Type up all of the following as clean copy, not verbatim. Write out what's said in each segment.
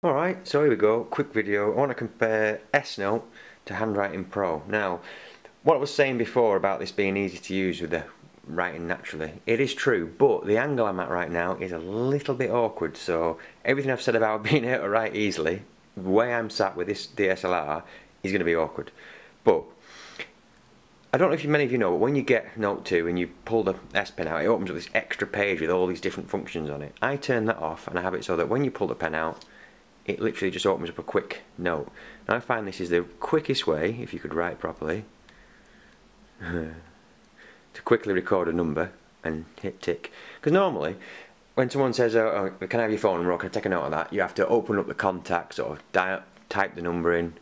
Alright, so here we go, quick video. I want to compare S-Note to Handwriting Pro. Now, what I was saying before about this being easy to use with the writing naturally, it is true, but the angle I'm at right now is a little bit awkward, so everything I've said about being able to write easily, the way I'm sat with this DSLR is going to be awkward. But I don't know if many of you know, but when you get Note 2 and you pull the S Pen out, it opens up this extra page with all these different functions on it. I turn that off and I have it so that when you pull the pen out, it literally just opens up a quick note. And I find this is the quickest way, if you could write properly, to quickly record a number and hit tick. Because normally, when someone says, oh, can I have your phone number, or can I take a note of that, you have to open up the contacts or type the number in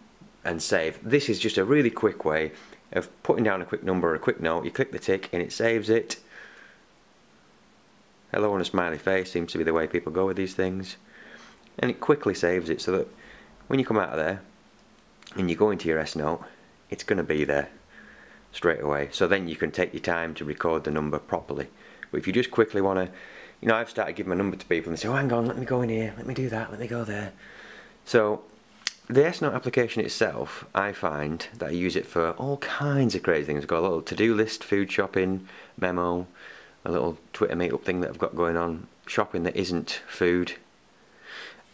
and save. This is just a really quick way of putting down a quick number or a quick note. You click the tick and it saves it. Hello and a smiley face seems to be the way people go with these things. And it quickly saves it so that when you come out of there and you go into your S-Note, it's going to be there straight away. So then you can take your time to record the number properly. But if you just quickly want to, you know, I've started giving my number to people and they say, oh, hang on, let me go in here, let me do that, let me go there. So the S-Note application itself, I find that I use it for all kinds of crazy things. I've got a little to-do list, food shopping, memo, a little Twitter meetup thing that I've got going on, shopping that isn't food.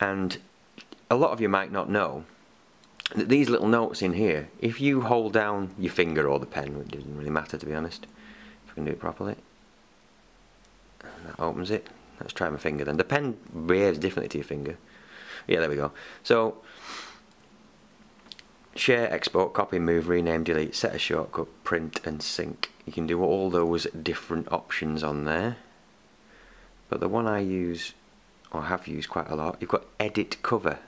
And a lot of you might not know that these little notes in here, if you hold down your finger or the pen, it doesn't really matter to be honest, if I can do it properly, and that opens it. Let's try my finger then. The pen behaves differently to your finger. Yeah, there we go. So, share, export, copy, move, rename, delete, set a shortcut, print and sync. You can do all those different options on there. But the one I use, or have used quite a lot, you've got edit cover.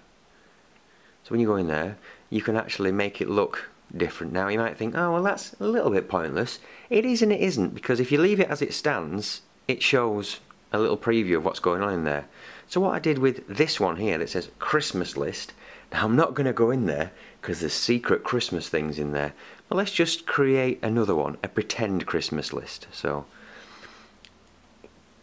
So when you go in there, you can actually make it look different. Now you might think, oh well, that's a little bit pointless. It is and it isn't, because if you leave it as it stands, it shows a little preview of what's going on in there. So what I did with this one here that says Christmas list, now I'm not going to go in there because there's secret Christmas things in there, but let's just create another one, a pretend Christmas list. So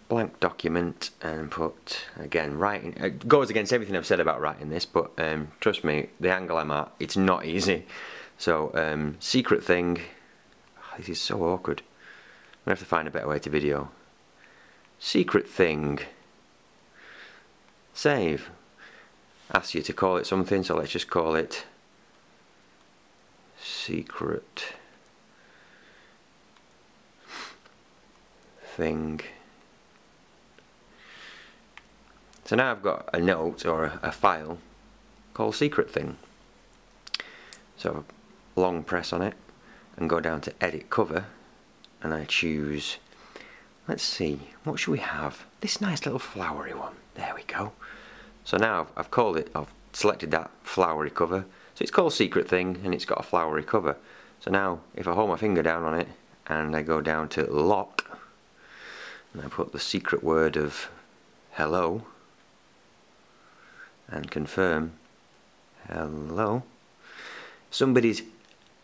blank document and put, again, writing. It goes against everything I've said about writing this, but trust me, the angle I'm at, it's not easy. So secret thing, this is so awkward. I'm going to have to find a better way to video. Secret thing, save. Asks you to call it something, so let's just call it secret thing. So now I've got a note or a file called secret thing. So long press on it and go down to edit cover and I choose, let's see, what should we have? This nice little flowery one. There we go. So now I've called it, I've selected that flowery cover. So it's called secret thing and it's got a flowery cover. So now if I hold my finger down on it and I go down to lock and I put the secret word of hello and confirm hello, somebody's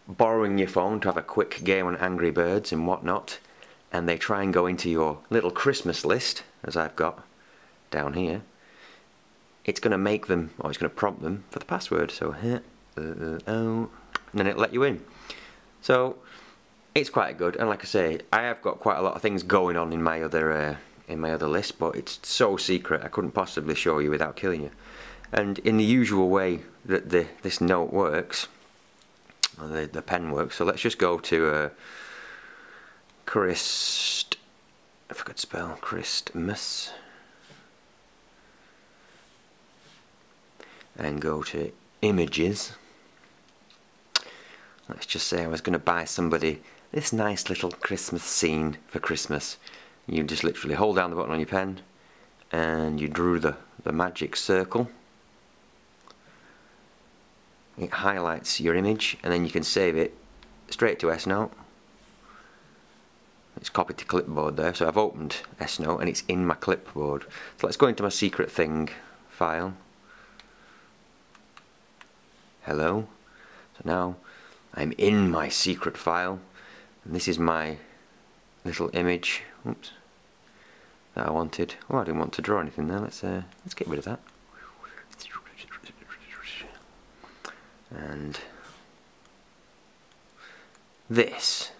borrowing your phone to have a quick game on Angry Birds and whatnot, and they try and go into your little Christmas list, as I've got down here, it's going to make them, or it's going to prompt them for the password. So and then it'll let you in. So it's quite good, and like I say, I have got quite a lot of things going on in my other list, but it's so secret I couldn't possibly show you without killing you. And in the usual way that this note works, or the pen works, so let's just go to Christ, if I could spell Christmas, and go to images. Let's just say I was going to buy somebody this nice little Christmas scene for Christmas. You just literally hold down the button on your pen and you drew the magic circle. It highlights your image and then you can save it straight to S-Note. It's copied to clipboard there, so I've opened S-Note and it's in my clipboard. So let's go into my secret thing file. Hello. So now I'm in my secret file and this is my little image. Oops. That I wanted. Oh, I didn't want to draw anything there. Let's get rid of that. and this.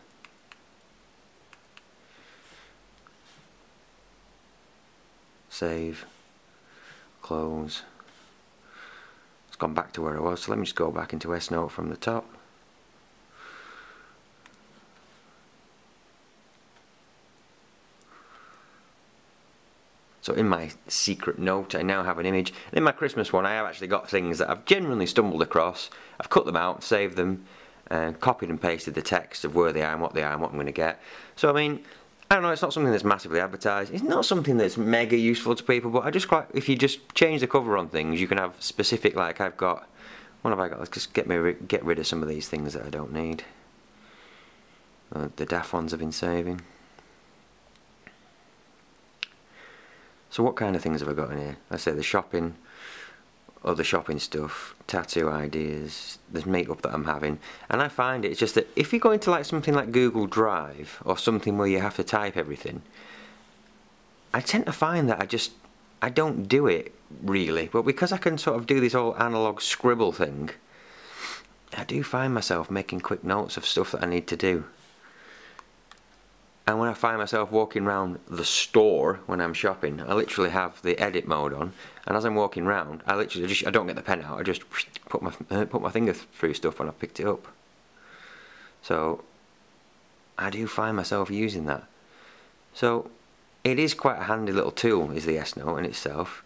Save, close. It's gone back to where it was, so let me just go back into S-Note from the top. So in my secret note I now have an image. In my Christmas one I have actually got things that I've genuinely stumbled across. I've cut them out, saved them, and copied and pasted the text of where they are and what they are and what I'm going to get. So I mean, I don't know, it's not something that's massively advertised. It's not something that's mega useful to people, but I just quite, if you just change the cover on things, you can have specific, like I've got, what have I got? Let's just get rid of some of these things that I don't need. The daft ones I've been saving. So what kind of things have I got in here? I say the shopping, other shopping stuff, tattoo ideas, there's makeup that I'm having, and I find it's just that if you go into like something like Google Drive or something where you have to type everything, I tend to find that I don't do it really, but because I can sort of do this whole analog scribble thing, I do find myself making quick notes of stuff that I need to do. And when I find myself walking around the store when I'm shopping, I literally have the edit mode on, and as I'm walking around, I literally I don't get the pen out. I just put my finger through stuff when I've picked it up. So I do find myself using that. So it is quite a handy little tool, is the S-Note in itself.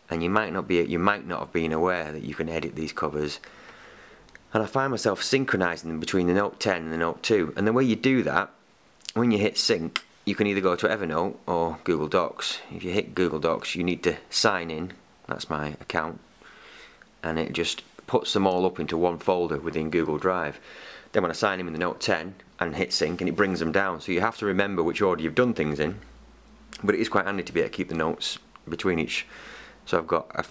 And you might not have been aware that you can edit these covers. And I find myself synchronizing them between the Note 10 and the Note 2. And the way you do that, when you hit sync, you can either go to Evernote or Google Docs. If you hit Google Docs, you need to sign in. That's my account. And it just puts them all up into one folder within Google Drive. Then when I sign in with the Note 10 and hit sync, and it brings them down. So you have to remember which order you've done things in. But it is quite handy to be able to keep the notes between each. So I've got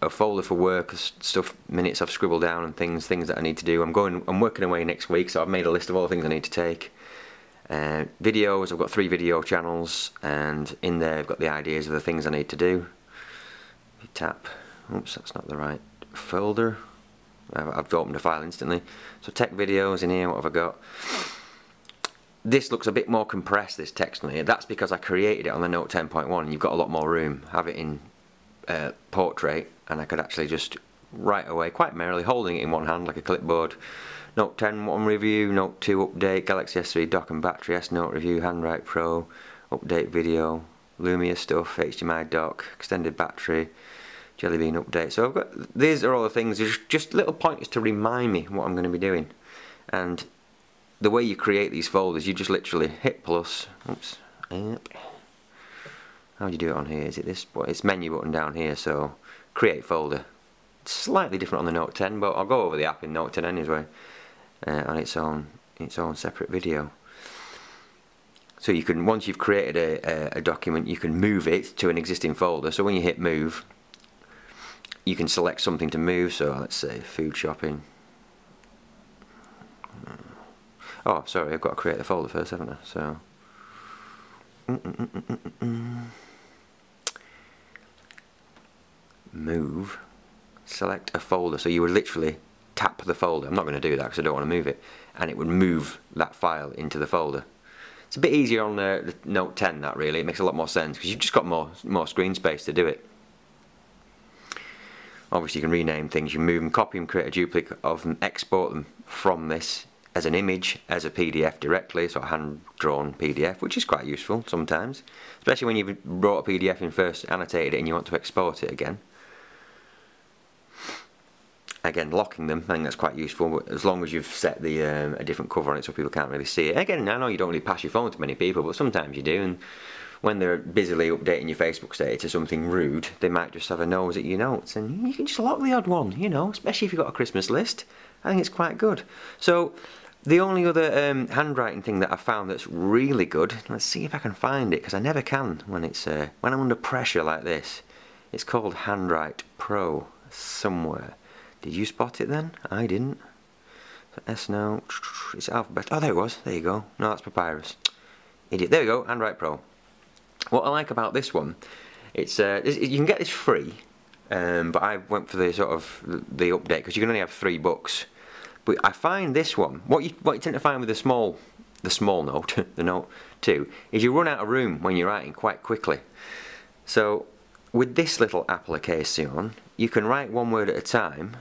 a folder for work, stuff, minutes I've scribbled down, and things that I need to do. I'm working away next week, so I've made a list of all the things I need to take. Videos, I've got 3 video channels, and in there I've got the ideas of the things I need to do. You tap, oops, that's not the right folder. I've opened a file instantly. So tech videos in here, what have I got? This looks a bit more compressed, this text on here. That's because I created it on the Note 10.1, and you've got a lot more room. Have it in portrait, and I could actually just right away, quite merrily, holding it in one hand like a clipboard. Note 10 one review, Note 2 update, Galaxy S3 dock and battery, S-Note review, Handwrite Pro, update video, Lumia stuff, HDMI dock, extended battery, Jelly Bean update. So I've got, these are all the things, just little pointers to remind me what I'm going to be doing. And the way you create these folders, you just literally hit plus, oops, how do you do it on here? Is it this? Well, it's menu button down here, so create folder. It's slightly different on the Note 10, but I'll go over the app in Note 10 anyway. On its own separate video. So you can, once you've created a document, you can move it to an existing folder. So when you hit move, you can select something to move. So let's say food shopping. Oh, sorry, I've got to create the folder first, haven't I? So move, select a folder. So you would literally tap the folder. I'm not going to do that because I don't want to move it, and it would move that file into the folder. It's a bit easier on the Note 10, that really. It makes a lot more sense because you've just got more screen space to do it. Obviously you can rename things, you can move them, copy them, create a duplicate of them, export them from this as an image, as a PDF directly, so a hand-drawn PDF, which is quite useful sometimes, especially when you've brought a PDF in first, annotated it, and you want to export it again. Again, locking them, I think that's quite useful, but as long as you've set the a different cover on it so people can't really see it. Again, I know you don't really pass your phone to many people, but sometimes you do, and when they're busily updating your Facebook status to something rude, they might just have a nose at your notes, and you can just lock the odd one, you know, especially if you've got a Christmas list. I think it's quite good. So, the only other handwriting thing that I found that's really good, let's see if I can find it, because I never can when it's when I'm under pressure like this. It's called Handwrite Pro somewhere. Did you spot it then? I didn't. So S-Note, it's alphabet. Oh, there it was. There you go. No, that's Papyrus. Idiot. There we go. Handwrite Pro. What I like about this one, it's you can get this free. but I went for the sort of the update because you can only have 3 books. But I find this one, what you tend to find with the small note, the Note 2, is you run out of room when you're writing quite quickly. So with this little application, you can write one word at a time.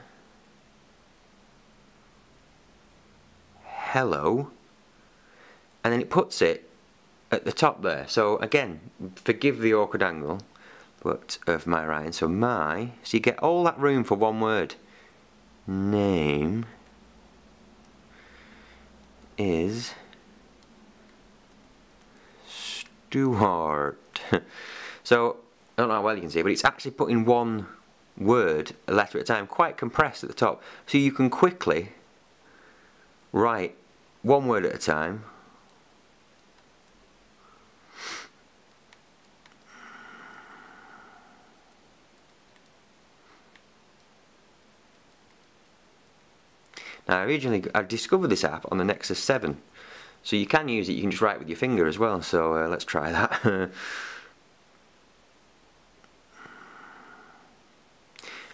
Hello, and then it puts it at the top there. So again, forgive the awkward angle, but of my writing. So you get all that room for one word. Name is Stuart. So I don't know how well you can see, but it's actually putting one word, a letter at a time, quite compressed at the top, so you can quickly write one word at a time. Now I discovered this app on the Nexus 7, so you can use it, you can just write with your finger as well, so let's try that.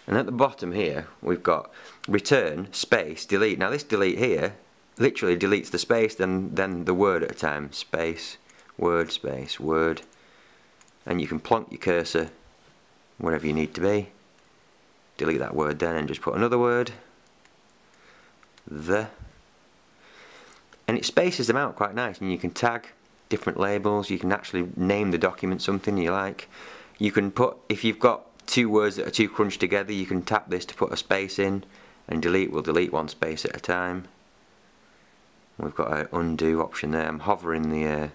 And at the bottom here we've got return, space, delete. Now this delete here literally deletes the space, then the word at a time. Space, word, and you can plonk your cursor wherever you need to be. Delete that word then and just put another word. And it spaces them out quite nice, and you can tag different labels. You can actually name the document something you like. You can put, if you've got 2 words that are too crunched together, you can tap this to put a space in, and delete will delete one space at a time. We've got an undo option there. I'm hovering you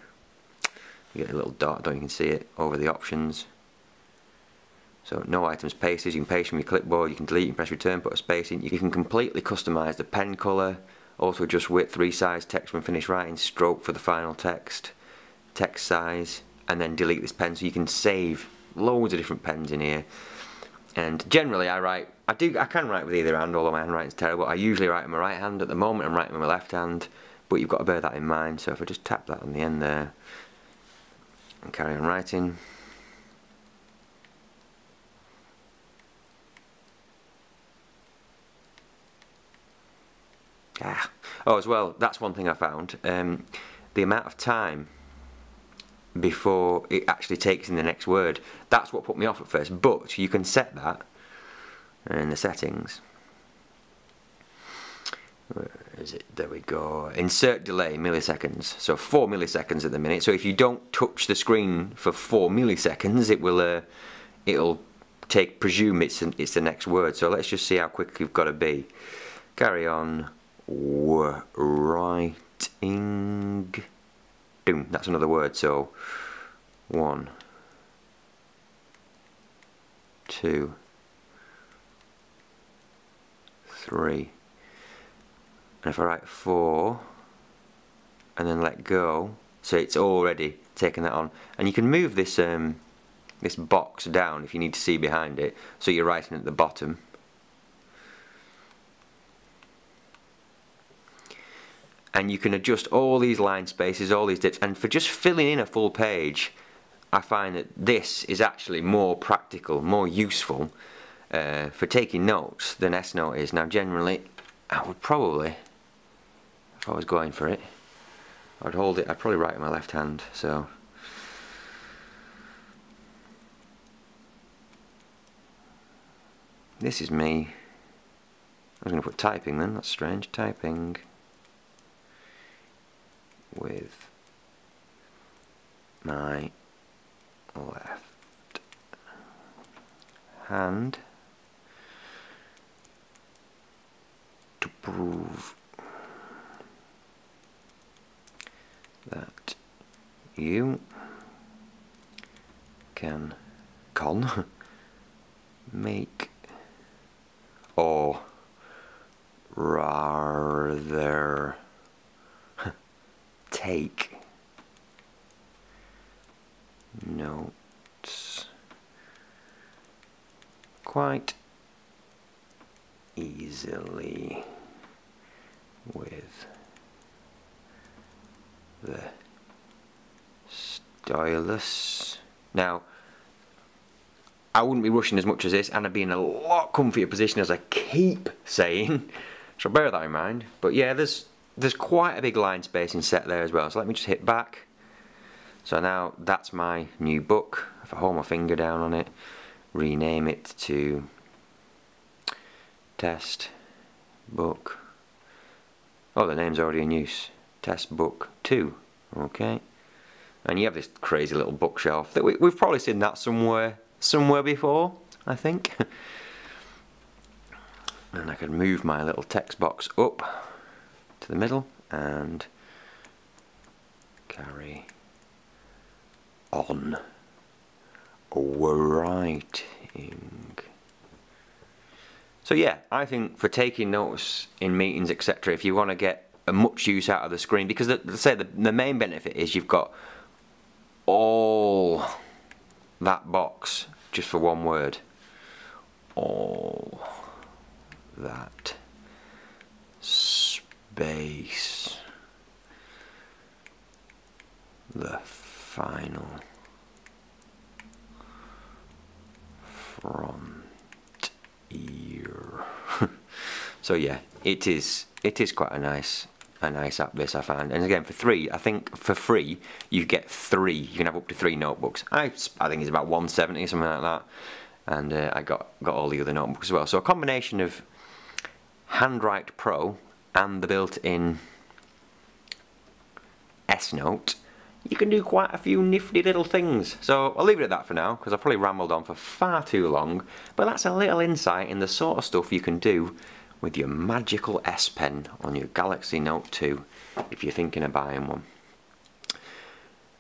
get a little dot, don't you can see it, over the options. So no items pasted, you can paste from your clipboard, you can delete, you can press return, put a space in. You can completely customise the pen colour, also adjust width, resize text when finished writing, stroke for the final text, text size, and then delete this pen, so you can save loads of different pens in here. And generally I can write with either hand, although my handwriting's terrible. I usually write with my right hand. At the moment I'm writing with my left hand, but you've got to bear that in mind. So if I just tap that on the end there and carry on writing. Oh, as well, that's one thing I found, the amount of time before it actually takes in the next word. That's what put me off at first, but you can set that in the settings. Where is it? There we go. Insert delay milliseconds. So 4 milliseconds at the minute. So if you don't touch the screen for 4 milliseconds, it will it'll presume it's the next word. So let's just see how quick you've got to be. Carry on writing. Boom, that's another word. So 1, 2, 3, and if I write 4 and then let go, so it's already taken that on. And you can move this this box down if you need to see behind it, so you're writing at the bottom. And you can adjust all these line spaces, all these dips, and for just filling in a full page, I find that this is actually more practical, more useful for taking notes than S-Note is. Now generally, I would probably, if I was going for it, I'd hold it, I'd probably write with my left hand, so. This is me. I was going to put typing then, that's strange, typing with my left hand to prove that you can make, or rather take notes quite easily with the stylus. Now I wouldn't be rushing as much as this, and I'd be in a lot comfier position, as I keep saying. So bear that in mind. But yeah, there's quite a big line spacing set there as well. So let me just hit back. So now that's my new book. If I hold my finger down on it, rename it to Test Book. Oh, the name's already in use. Test Book 2. Okay. And you have this crazy little bookshelf that we've probably seen that somewhere before, I think. And I can move my little text box up to the middle and carry on writing. So yeah, I think for taking notes in meetings, etc., if you want to get a much use out of the screen, because the main benefit is you've got all that box just for one word. All that space. The final frontier. So yeah, it is quite a nice app, this, I found. And again, for free, I think for free you get 3. You can have up to 3 notebooks. I think it's about 170, something like that. And I got all the other notebooks as well. So a combination of Handwrite Pro and the built-in S-Note, you can do quite a few nifty little things. So I'll leave it at that for now, because I've probably rambled on for far too long. But that's a little insight in the sort of stuff you can do with your magical S Pen on your Galaxy Note 2, if you're thinking of buying one.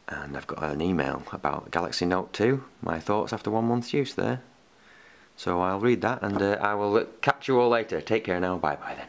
And I've got an email about Galaxy Note 2, my thoughts after 1 month's use there. So I'll read that, and I will catch you all later. Take care now, bye bye then.